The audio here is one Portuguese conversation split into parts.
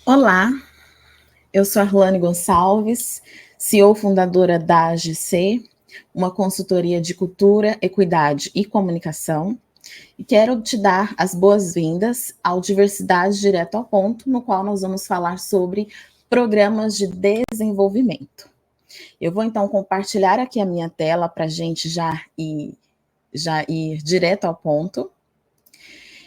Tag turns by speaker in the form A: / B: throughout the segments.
A: Olá, eu sou Arlane Gonçalves, CEO fundadora da AGC, uma consultoria de cultura, equidade e comunicação, e quero te dar as boas-vindas ao Diversidade Direto ao Ponto, no qual nós vamos falar sobre programas de desenvolvimento. Eu vou então compartilhar aqui a minha tela para a gente já ir direto ao ponto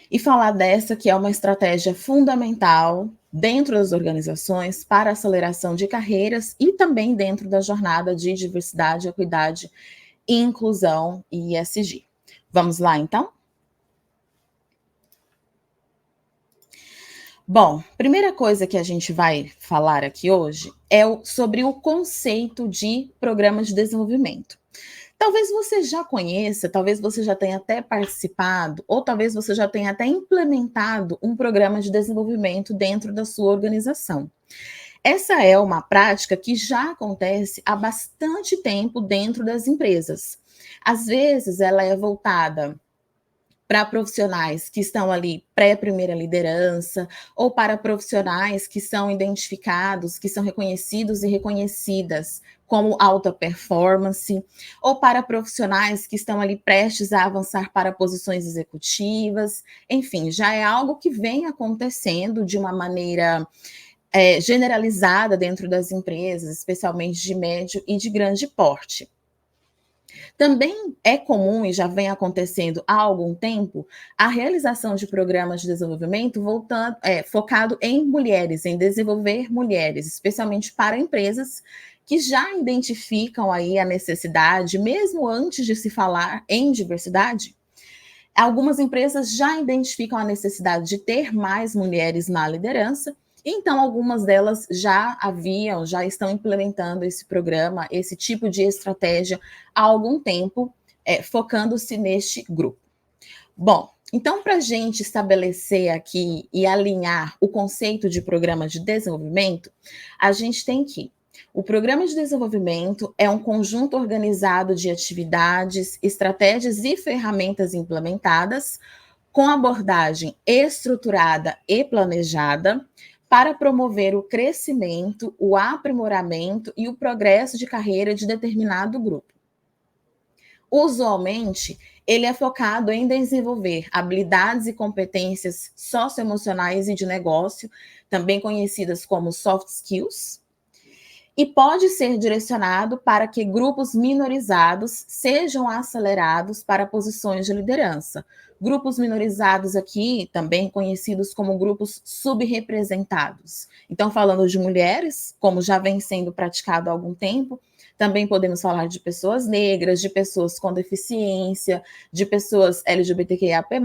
A: e falar dessa que é uma estratégia fundamental dentro das organizações para aceleração de carreiras e também dentro da jornada de diversidade, equidade, inclusão e ESG. Vamos lá, então? Bom, primeira coisa que a gente vai falar aqui hoje é sobre o conceito de programa de desenvolvimento. Talvez você já conheça, talvez você já tenha até participado, ou talvez você já tenha até implementado um programa de desenvolvimento dentro da sua organização. Essa é uma prática que já acontece há bastante tempo dentro das empresas. Às vezes, ela é voltada para profissionais que estão ali pré-primeira liderança, ou para profissionais que são identificados, que são reconhecidos e reconhecidas como alta performance, ou para profissionais que estão ali prestes a avançar para posições executivas. Enfim, já é algo que vem acontecendo de uma maneira generalizada dentro das empresas, especialmente de médio e de grande porte. Também é comum e já vem acontecendo há algum tempo a realização de programas de desenvolvimento focado em mulheres, em desenvolver mulheres, especialmente para empresas que já identificam aí a necessidade, mesmo antes de se falar em diversidade. Algumas empresas já identificam a necessidade de ter mais mulheres na liderança, então algumas delas já estão implementando esse programa, esse tipo de estratégia há algum tempo, focando-se neste grupo. Bom, então, para a gente estabelecer aqui e alinhar o conceito de programa de desenvolvimento, a gente tem que o programa de desenvolvimento é um conjunto organizado de atividades, estratégias e ferramentas implementadas com abordagem estruturada e planejada para promover o crescimento, o aprimoramento e o progresso de carreira de determinado grupo. Usualmente, ele é focado em desenvolver habilidades e competências socioemocionais e de negócio, também conhecidas como soft skills, e pode ser direcionado para que grupos minorizados sejam acelerados para posições de liderança. Grupos minorizados aqui, também conhecidos como grupos subrepresentados. Então, falando de mulheres, como já vem sendo praticado há algum tempo, também podemos falar de pessoas negras, de pessoas com deficiência, de pessoas LGBTQIAP+,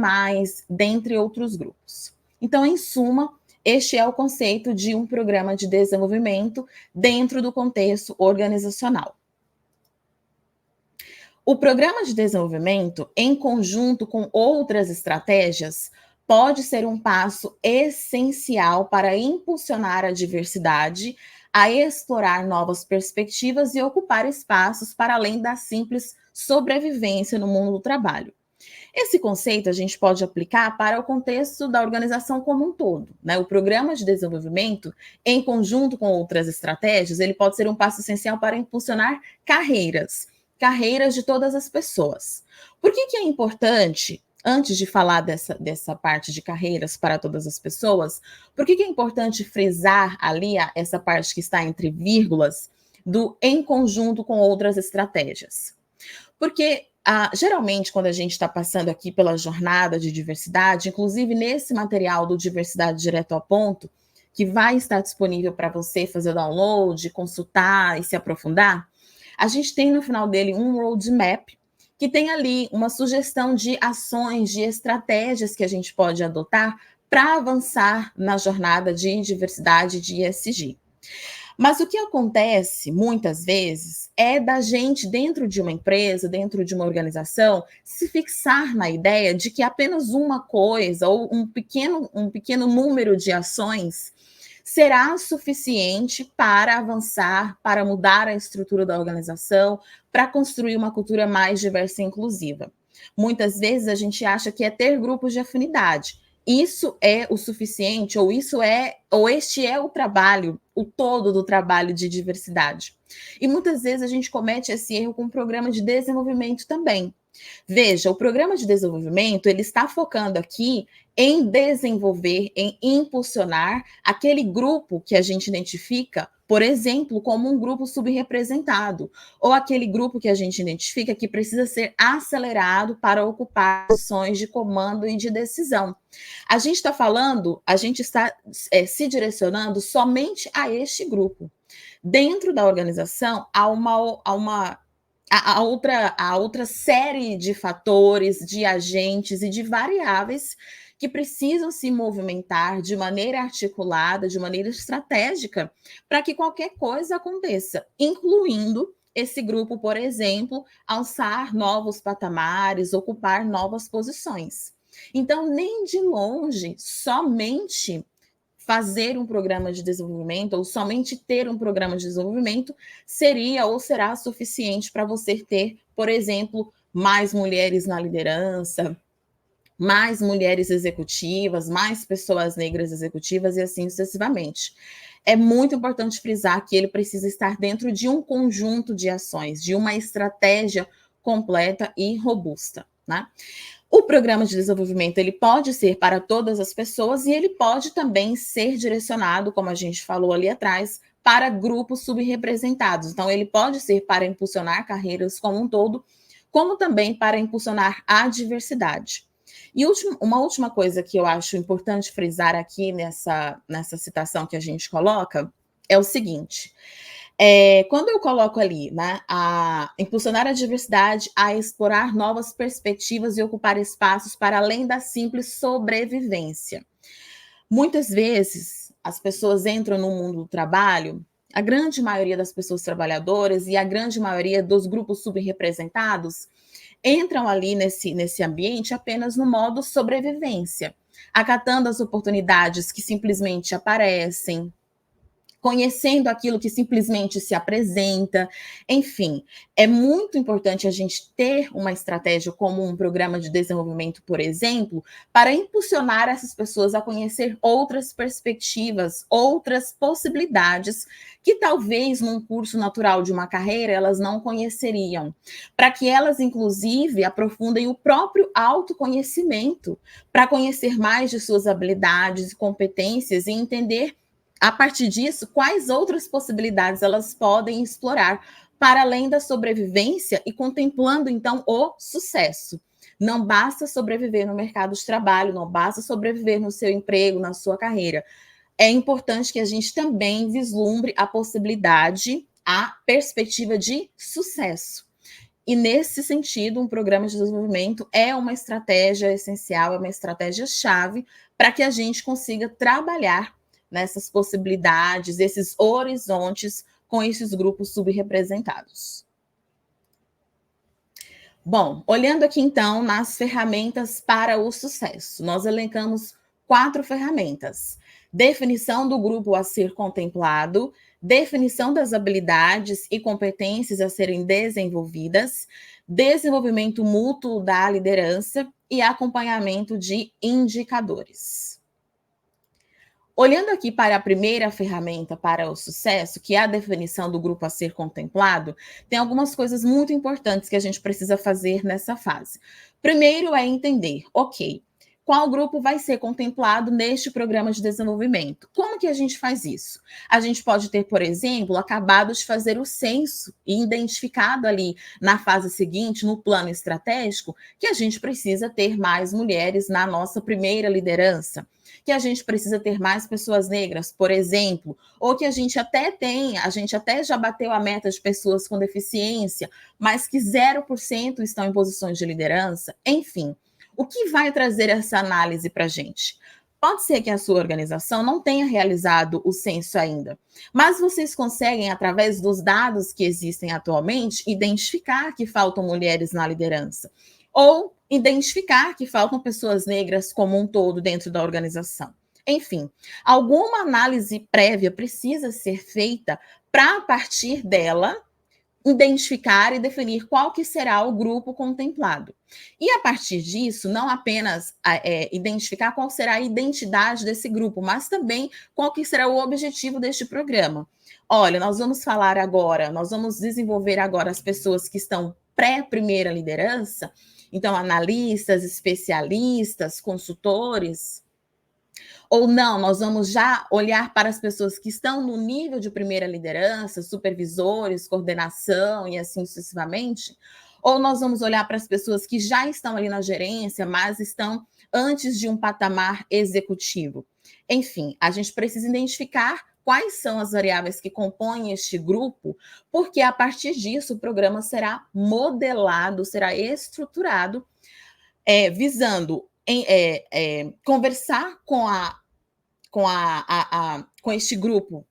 A: dentre outros grupos. Então, em suma, este é o conceito de um programa de desenvolvimento dentro do contexto organizacional. O programa de desenvolvimento, em conjunto com outras estratégias, pode ser um passo essencial para impulsionar a diversidade, a explorar novas perspectivas e ocupar espaços para além da simples sobrevivência no mundo do trabalho. Esse conceito a gente pode aplicar para o contexto da organização como um todo, né? O programa de desenvolvimento, em conjunto com outras estratégias, ele pode ser um passo essencial para impulsionar carreiras de todas as pessoas. Por que é importante, antes de falar dessa parte de carreiras para todas as pessoas, por que é importante frisar ali essa parte que está entre vírgulas do em conjunto com outras estratégias? Porque geralmente, quando a gente está passando aqui pela jornada de diversidade, inclusive nesse material do Diversidade Direto ao Ponto, que vai estar disponível para você fazer o download, consultar e se aprofundar, a gente tem no final dele um roadmap que tem ali uma sugestão de ações, de estratégias que a gente pode adotar para avançar na jornada de diversidade de ESG. Mas o que acontece muitas vezes é da gente, dentro de uma empresa, dentro de uma organização, se fixar na ideia de que apenas uma coisa ou um pequeno número de ações será suficiente para avançar, para mudar a estrutura da organização, para construir uma cultura mais diversa e inclusiva. Muitas vezes a gente acha que é ter grupos de afinidade. isso é o suficiente, ou este é o trabalho, o todo do trabalho de diversidade. E muitas vezes a gente comete esse erro com o programa de desenvolvimento também. Veja, o programa de desenvolvimento, ele está focando aqui em desenvolver, em impulsionar aquele grupo que a gente identifica, por exemplo, como um grupo subrepresentado, ou aquele grupo que a gente identifica que precisa ser acelerado para ocupar posições de comando e de decisão. A gente está falando, a gente está se direcionando somente a este grupo. Dentro da organização, há outra série de fatores, de agentes e de variáveis que precisam se movimentar de maneira articulada, de maneira estratégica, para que qualquer coisa aconteça, incluindo esse grupo, por exemplo, alçar novos patamares, ocupar novas posições. Então, nem de longe, somente fazer um programa de desenvolvimento ou somente ter um programa de desenvolvimento seria ou será suficiente para você ter, por exemplo, mais mulheres na liderança, mais mulheres executivas, mais pessoas negras executivas e assim sucessivamente. É muito importante frisar que ele precisa estar dentro de um conjunto de ações, de uma estratégia completa e robusta, né? O programa de desenvolvimento, ele pode ser para todas as pessoas e ele pode também ser direcionado, como a gente falou ali atrás, para grupos subrepresentados. Então, ele pode ser para impulsionar carreiras como um todo, como também para impulsionar a diversidade. E uma última coisa que eu acho importante frisar aqui nessa citação que a gente coloca é o seguinte: quando eu coloco ali, né, a impulsionar a diversidade, a explorar novas perspectivas e ocupar espaços para além da simples sobrevivência. Muitas vezes, as pessoas entram no mundo do trabalho, a grande maioria das pessoas trabalhadoras e a grande maioria dos grupos subrepresentados entram ali nesse ambiente apenas no modo sobrevivência, acatando as oportunidades que simplesmente aparecem, conhecendo aquilo que simplesmente se apresenta. Enfim, é muito importante a gente ter uma estratégia como um programa de desenvolvimento, por exemplo, para impulsionar essas pessoas a conhecer outras perspectivas, outras possibilidades que talvez num curso natural de uma carreira elas não conheceriam, para que elas inclusive aprofundem o próprio autoconhecimento, para conhecer mais de suas habilidades e competências e entender a partir disso, quais outras possibilidades elas podem explorar para além da sobrevivência e contemplando, então, o sucesso. Não basta sobreviver no mercado de trabalho, não basta sobreviver no seu emprego, na sua carreira. É importante que a gente também vislumbre a possibilidade, a perspectiva de sucesso. E, nesse sentido, um programa de desenvolvimento é uma estratégia essencial, é uma estratégia-chave para que a gente consiga trabalhar nessas possibilidades, esses horizontes com esses grupos subrepresentados. Bom, olhando aqui então nas ferramentas para o sucesso, nós elencamos 4 ferramentas: definição do grupo a ser contemplado, definição das habilidades e competências a serem desenvolvidas, desenvolvimento mútuo da liderança e acompanhamento de indicadores. Olhando aqui para a primeira ferramenta para o sucesso, que é a definição do grupo a ser contemplado, tem algumas coisas muito importantes que a gente precisa fazer nessa fase. Primeiro é entender, ok, qual grupo vai ser contemplado neste programa de desenvolvimento? Como que a gente faz isso? A gente pode ter, por exemplo, acabado de fazer o censo e identificado ali na fase seguinte, no plano estratégico, que a gente precisa ter mais mulheres na nossa primeira liderança, que a gente precisa ter mais pessoas negras, por exemplo, ou que a gente até já bateu a meta de pessoas com deficiência, mas que 0% estão em posições de liderança. Enfim, o que vai trazer essa análise para a gente? Pode ser que a sua organização não tenha realizado o censo ainda, mas vocês conseguem, através dos dados que existem atualmente, identificar que faltam mulheres na liderança, ou identificar que faltam pessoas negras como um todo dentro da organização. Enfim, alguma análise prévia precisa ser feita para, a partir dela, identificar e definir qual que será o grupo contemplado. E a partir disso, não apenas identificar qual será a identidade desse grupo, mas também qual que será o objetivo deste programa. Olha, nós vamos falar agora, nós vamos desenvolver agora as pessoas que estão pré-primeira liderança, então analistas, especialistas, consultores, ou não, nós vamos já olhar para as pessoas que estão no nível de primeira liderança, supervisores, coordenação e assim sucessivamente, ou nós vamos olhar para as pessoas que já estão ali na gerência, mas estão antes de um patamar executivo. Enfim, a gente precisa identificar quais são as variáveis que compõem este grupo, porque a partir disso o programa será modelado, será estruturado, visando conversar com este grupo,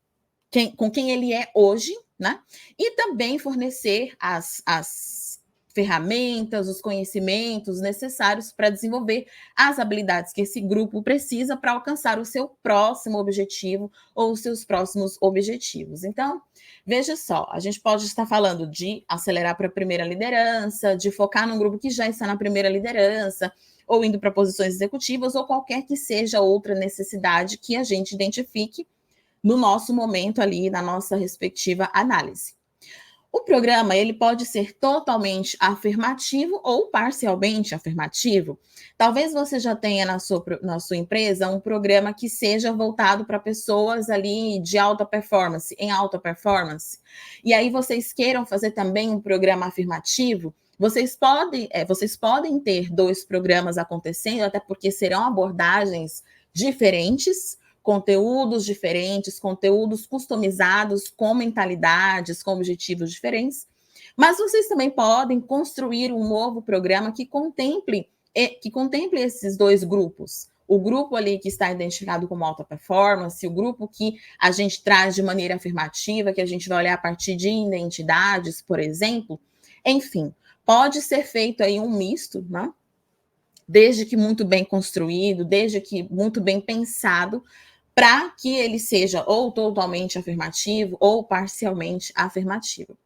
A: com quem ele é hoje, né? E também fornecer as ferramentas, os conhecimentos necessários para desenvolver as habilidades que esse grupo precisa para alcançar o seu próximo objetivo ou os seus próximos objetivos. Então, veja só, a gente pode estar falando de acelerar para a primeira liderança, de focar num grupo que já está na primeira liderança, ou indo para posições executivas, ou qualquer que seja outra necessidade que a gente identifique no nosso momento ali, na nossa respectiva análise. O programa ele pode ser totalmente afirmativo ou parcialmente afirmativo. Talvez você já tenha na sua empresa um programa que seja voltado para pessoas ali de alta performance, em alta performance. E aí vocês queiram fazer também um programa afirmativo. Vocês podem ter 2 programas acontecendo, até porque serão abordagens diferentes, conteúdos diferentes, conteúdos customizados, com mentalidades, com objetivos diferentes. Mas vocês também podem construir um novo programa que contemple esses 2 grupos. O grupo ali que está identificado como alta performance, o grupo que a gente traz de maneira afirmativa, que a gente vai olhar a partir de identidades, por exemplo. Enfim, pode ser feito aí um misto, né? Desde que muito bem construído, desde que muito bem pensado, para que ele seja ou totalmente afirmativo ou parcialmente afirmativo.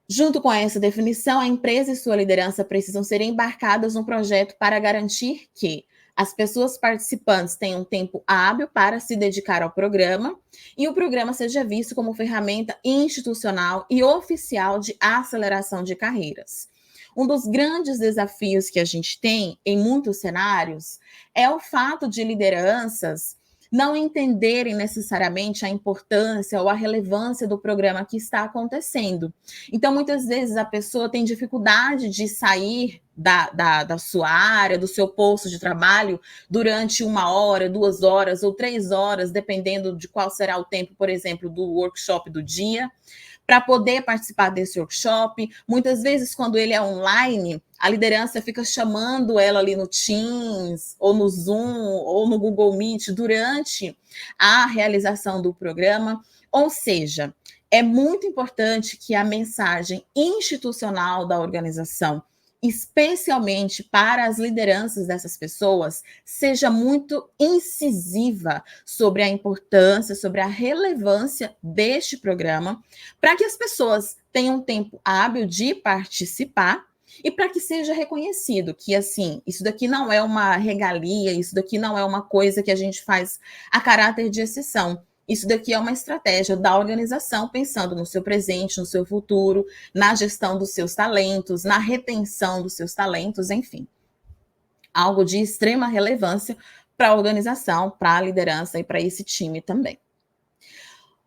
A: Junto com essa definição, a empresa e sua liderança precisam ser embarcadas no projeto para garantir que as pessoas participantes tenham tempo hábil para se dedicar ao programa e o programa seja visto como ferramenta institucional e oficial de aceleração de carreiras. Um dos grandes desafios que a gente tem em muitos cenários é o fato de lideranças não entenderem necessariamente a importância ou a relevância do programa que está acontecendo. Então, muitas vezes, a pessoa tem dificuldade de sair da sua área, do seu posto de trabalho, durante 1 hora, 2 horas ou 3 horas, dependendo de qual será o tempo, por exemplo, do workshop do dia, para poder participar desse workshop. Muitas vezes, quando ele é online, a liderança fica chamando ela ali no Teams, ou no Zoom, ou no Google Meet, durante a realização do programa. Ou seja, é muito importante que a mensagem institucional da organização, especialmente para as lideranças dessas pessoas, seja muito incisiva sobre a importância, sobre a relevância deste programa, para que as pessoas tenham tempo hábil de participar e para que seja reconhecido que, assim, isso daqui não é uma regalia, isso daqui não é uma coisa que a gente faz a caráter de exceção. Isso daqui é uma estratégia da organização, pensando no seu presente, no seu futuro, na gestão dos seus talentos, na retenção dos seus talentos, enfim. Algo de extrema relevância para a organização, para a liderança e para esse time também.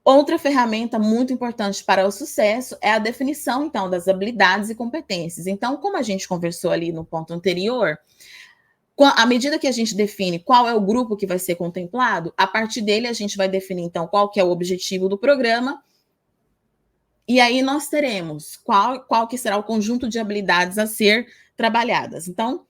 A: Outra ferramenta muito importante para o sucesso é a definição, então, das habilidades e competências. Então, como a gente conversou ali no ponto anterior, à medida que a gente define qual é o grupo que vai ser contemplado, a partir dele a gente vai definir, então, qual que é o objetivo do programa, e aí nós teremos qual que será o conjunto de habilidades a ser trabalhadas. Então,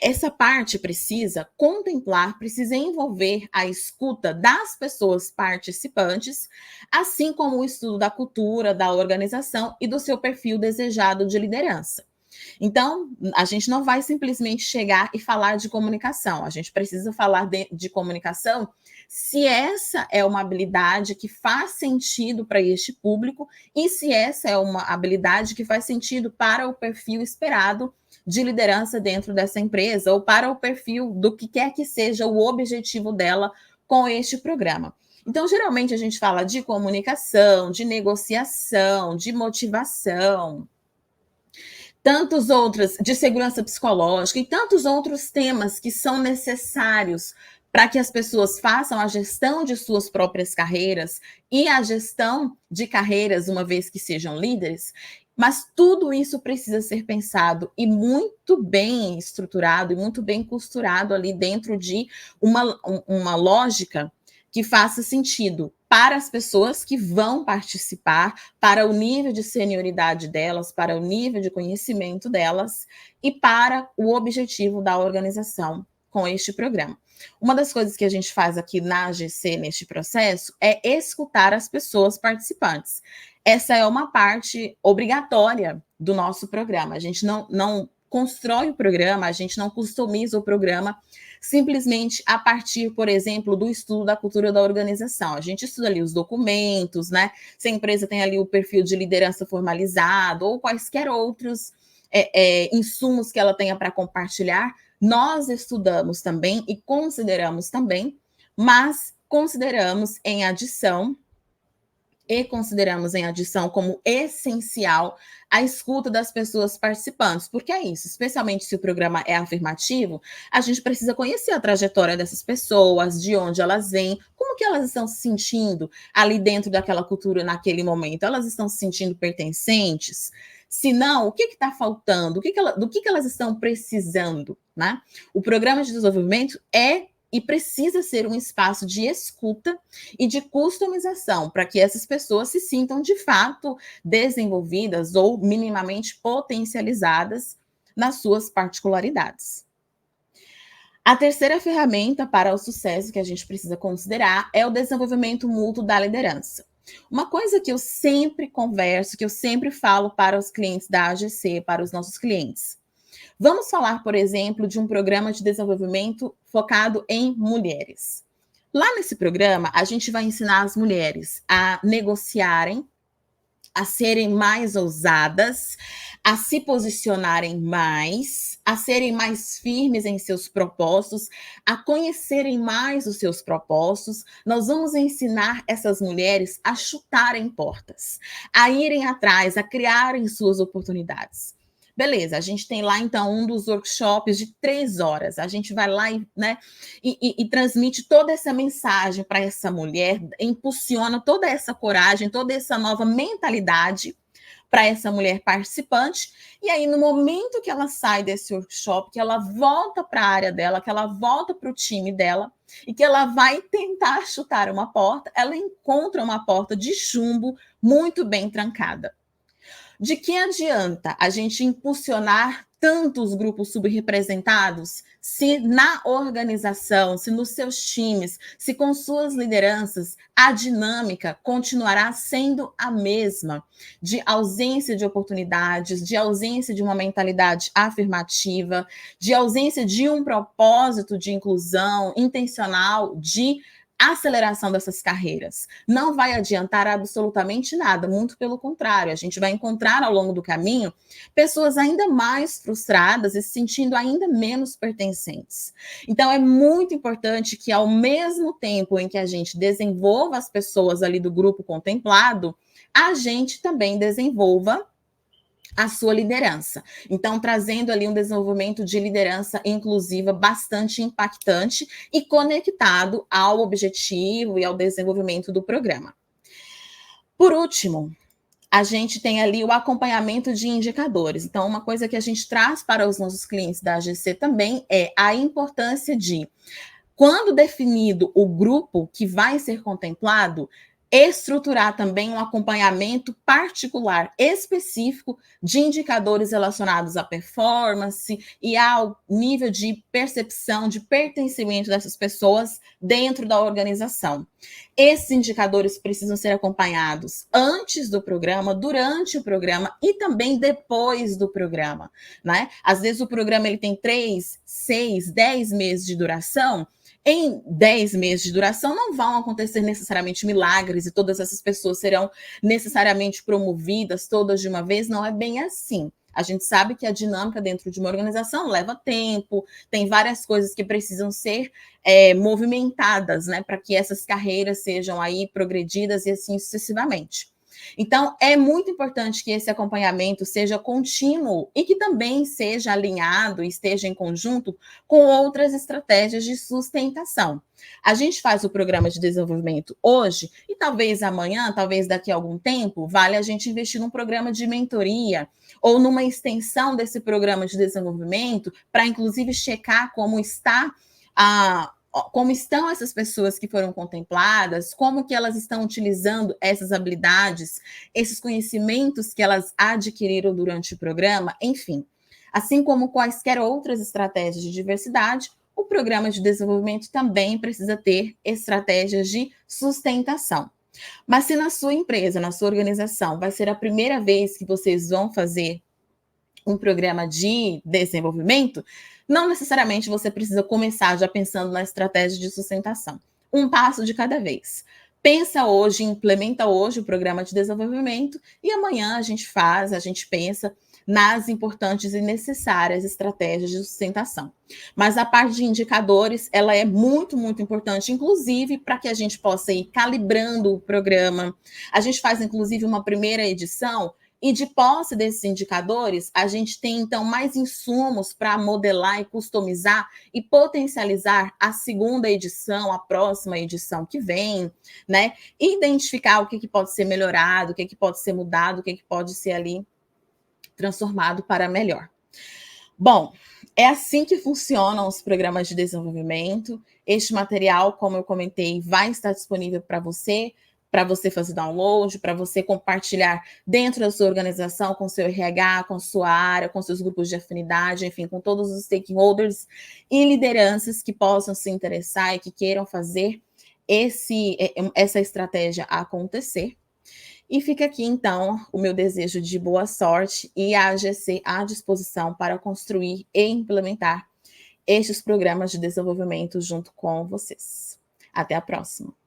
A: essa parte precisa contemplar, precisa envolver a escuta das pessoas participantes, assim como o estudo da cultura, da organização e do seu perfil desejado de liderança. Então, a gente não vai simplesmente chegar e falar de comunicação. A gente precisa falar de comunicação se essa é uma habilidade que faz sentido para este público e se essa é uma habilidade que faz sentido para o perfil esperado de liderança dentro dessa empresa ou para o perfil do que quer que seja o objetivo dela com este programa. Então, geralmente, a gente fala de comunicação, de negociação, de motivação, tantos outros, de segurança psicológica e tantos outros temas que são necessários para que as pessoas façam a gestão de suas próprias carreiras e a gestão de carreiras, uma vez que sejam líderes, mas tudo isso precisa ser pensado e muito bem estruturado e muito bem costurado ali dentro de uma lógica que faça sentido para as pessoas que vão participar, para o nível de senioridade delas, para o nível de conhecimento delas e para o objetivo da organização com este programa. Uma das coisas que a gente faz aqui na AGC, neste processo, é escutar as pessoas participantes. Essa é uma parte obrigatória do nosso programa. A gente não constrói o programa, a gente não customiza o programa simplesmente a partir, por exemplo, do estudo da cultura da organização. A gente estuda ali os documentos, né? Se a empresa tem ali o perfil de liderança formalizado ou quaisquer outros insumos que ela tenha para compartilhar, nós estudamos também e consideramos também, mas consideramos em adição como essencial a escuta das pessoas participantes, porque é isso, especialmente se o programa é afirmativo, a gente precisa conhecer a trajetória dessas pessoas, de onde elas vêm, como que elas estão se sentindo ali dentro daquela cultura naquele momento, elas estão se sentindo pertencentes? Se não, o que está faltando? Do que elas estão precisando, né? O programa de desenvolvimento é e precisa ser um espaço de escuta e de customização para que essas pessoas se sintam de fato desenvolvidas ou minimamente potencializadas nas suas particularidades. A terceira ferramenta para o sucesso que a gente precisa considerar é o desenvolvimento mútuo da liderança. Uma coisa que eu sempre converso, que eu sempre falo para os clientes da AGC, para os nossos clientes. Vamos falar, por exemplo, de um programa de desenvolvimento focado em mulheres. Lá nesse programa, a gente vai ensinar as mulheres a negociarem, a serem mais ousadas, a se posicionarem mais, a serem mais firmes em seus propósitos, a conhecerem mais os seus propósitos. Nós vamos ensinar essas mulheres a chutarem portas, a irem atrás, a criarem suas oportunidades. Beleza, a gente tem lá, então, um dos workshops de 3 horas. A gente vai lá e transmite toda essa mensagem para essa mulher, impulsiona toda essa coragem, toda essa nova mentalidade para essa mulher participante. E aí, no momento que ela sai desse workshop, que ela volta para a área dela, que ela volta para o time dela, e que ela vai tentar chutar uma porta, ela encontra uma porta de chumbo muito bem trancada. De que adianta a gente impulsionar tantos grupos subrepresentados se na organização, se nos seus times, se com suas lideranças, a dinâmica continuará sendo a mesma, de ausência de oportunidades, de ausência de uma mentalidade afirmativa, de ausência de um propósito de inclusão intencional, de aceleração dessas carreiras. Não vai adiantar absolutamente nada, muito pelo contrário, a gente vai encontrar ao longo do caminho pessoas ainda mais frustradas e se sentindo ainda menos pertencentes. Então, é muito importante que, ao mesmo tempo em que a gente desenvolva as pessoas ali do grupo contemplado, a gente também desenvolva a sua liderança. Então, trazendo ali um desenvolvimento de liderança inclusiva bastante impactante e conectado ao objetivo e ao desenvolvimento do programa. Por último, a gente tem ali o acompanhamento de indicadores. Então, uma coisa que a gente traz para os nossos clientes da AGC também é a importância de, quando definido o grupo que vai ser contemplado, Estruturar também um acompanhamento particular, específico, de indicadores relacionados à performance e ao nível de percepção, de pertencimento dessas pessoas dentro da organização. Esses indicadores precisam ser acompanhados antes do programa, durante o programa e também depois do programa, né? Às vezes o programa ele tem 3, 6, 10 meses de duração. Em 10 meses de duração não vão acontecer necessariamente milagres e todas essas pessoas serão necessariamente promovidas todas de uma vez, não é bem assim. A gente sabe que a dinâmica dentro de uma organização leva tempo, tem várias coisas que precisam ser movimentadas, né, para que essas carreiras sejam aí progredidas e assim sucessivamente. Então, é muito importante que esse acompanhamento seja contínuo e que também seja alinhado e esteja em conjunto com outras estratégias de sustentação. A gente faz o programa de desenvolvimento hoje e talvez amanhã, talvez daqui a algum tempo, vale a gente investir num programa de mentoria ou numa extensão desse programa de desenvolvimento para, inclusive, checar como estão essas pessoas que foram contempladas, como que elas estão utilizando essas habilidades, esses conhecimentos que elas adquiriram durante o programa, enfim. Assim como quaisquer outras estratégias de diversidade, o programa de desenvolvimento também precisa ter estratégias de sustentação. Mas se na sua empresa, na sua organização, vai ser a primeira vez que vocês vão fazer um programa de desenvolvimento, não necessariamente você precisa começar já pensando na estratégia de sustentação. Um passo de cada vez. Pensa hoje, implementa hoje o programa de desenvolvimento e amanhã a gente pensa nas importantes e necessárias estratégias de sustentação. Mas a parte de indicadores, ela é muito, muito importante, inclusive para que a gente possa ir calibrando o programa. A gente faz, inclusive, uma primeira edição e de posse desses indicadores, a gente tem, então, mais insumos para modelar e customizar e potencializar a segunda edição, a próxima edição que vem, né? E identificar o que pode ser melhorado, o que pode ser mudado, o que pode ser ali transformado para melhor. Bom, é assim que funcionam os programas de desenvolvimento. Este material, como eu comentei, vai estar disponível para você fazer download, para você compartilhar dentro da sua organização, com seu RH, com sua área, com seus grupos de afinidade, enfim, com todos os stakeholders e lideranças que possam se interessar e que queiram fazer essa estratégia acontecer. E fica aqui, então, o meu desejo de boa sorte e a AGC à disposição para construir e implementar estes programas de desenvolvimento junto com vocês. Até a próxima!